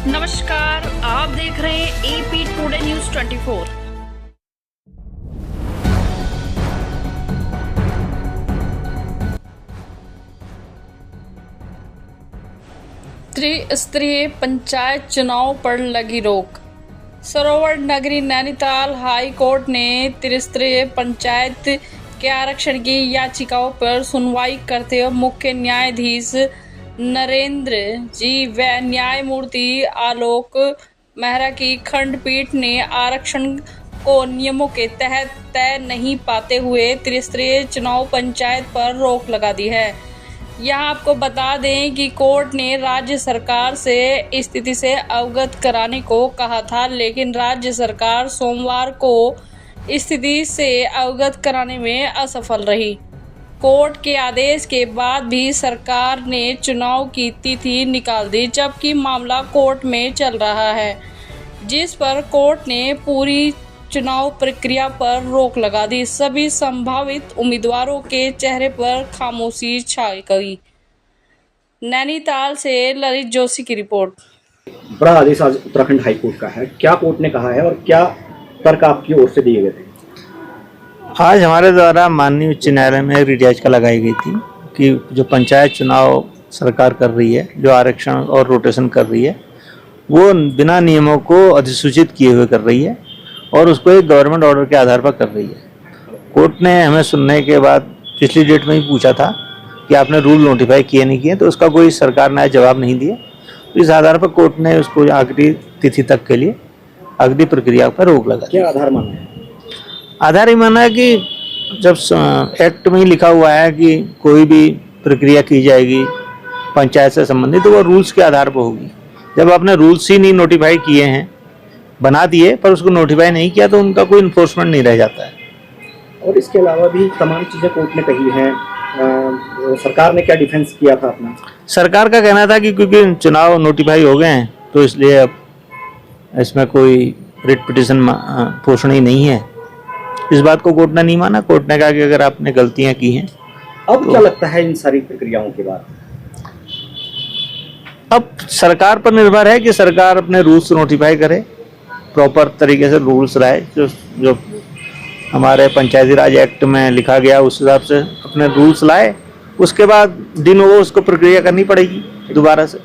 नमस्कार, आप देख रहे हैं एपी टुडे न्यूज़ 24। त्रिस्तरीय पंचायत चुनाव पर लगी रोक। सरोवर नगरी नैनीताल हाई कोर्ट ने त्रिस्तरीय पंचायत के आरक्षण की याचिकाओं पर सुनवाई करते हुए मुख्य न्यायाधीश नरेंद्र जी व न्यायमूर्ति आलोक मेहरा की खंडपीठ ने आरक्षण को नियमों के तहत तय नहीं पाते हुए त्रिस्तरीय चुनाव पंचायत पर रोक लगा दी है। यहाँ आपको बता दें कि कोर्ट ने राज्य सरकार से स्थिति से अवगत कराने को कहा था, लेकिन राज्य सरकार सोमवार को स्थिति से अवगत कराने में असफल रही। कोर्ट के आदेश के बाद भी सरकार ने चुनाव की तिथि निकाल दी, जबकि मामला कोर्ट में चल रहा है, जिस पर कोर्ट ने पूरी चुनाव प्रक्रिया पर रोक लगा दी। सभी संभावित उम्मीदवारों के चेहरे पर खामोशी छाई गई। नैनीताल से ललित जोशी की रिपोर्ट। बड़ा आदेश आज उत्तराखंड हाईकोर्ट का है, क्या कोर्ट ने कहा है और क्या तर्क आपकी ओर से दिए गए थे? आज हमारे द्वारा माननीय उच्च न्यायालय में रिट याचिका लगाई गई थी कि जो पंचायत चुनाव सरकार कर रही है, जो आरक्षण और रोटेशन कर रही है, वो बिना नियमों को अधिसूचित किए हुए कर रही है और उसको एक गवर्नमेंट ऑर्डर के आधार पर कर रही है। कोर्ट ने हमें सुनने के बाद पिछली डेट में ही पूछा था कि आपने रूल नोटिफाई किए नहीं किए, तो उसका कोई सरकार ने जवाब नहीं दिया। तो इस आधार पर कोर्ट ने उसको आखिरी तिथि तक के लिए अगली प्रक्रिया पर रोक लगा। क्या आधार माना है? आधार ही माना है कि जब एक्ट में ही लिखा हुआ है कि कोई भी प्रक्रिया की जाएगी पंचायत से संबंधित, तो वो रूल्स के आधार पर होगी। जब आपने रूल्स ही नहीं नोटिफाई किए हैं, बना दिए पर उसको नोटिफाई नहीं किया, तो उनका कोई इन्फोर्समेंट नहीं रह जाता है। और इसके अलावा भी तमाम चीज़ें कोर्ट ने कही हैं। सरकार ने क्या डिफेंस किया था अपना? सरकार का कहना था कि क्योंकि चुनाव नोटिफाई हो गए हैं, तो इसलिए अब इसमें कोई रिट पिटीशन पोषण ही नहीं है। इस बात को कोर्ट ने नहीं माना। कोर्ट ने कहा कि अगर आपने गलतियां की हैं। अब क्या लगता है इन सारी प्रक्रियाओं के बाद? अब सरकार पर निर्भर है कि सरकार अपने रूल्स नोटिफाई करे, प्रॉपर तरीके से रूल्स लाए, जो हमारे पंचायती राज एक्ट में लिखा गया उस हिसाब से अपने रूल्स लाए। उसके बाद दिन वो उसको प्रक्रिया करनी पड़ेगी दोबारा से।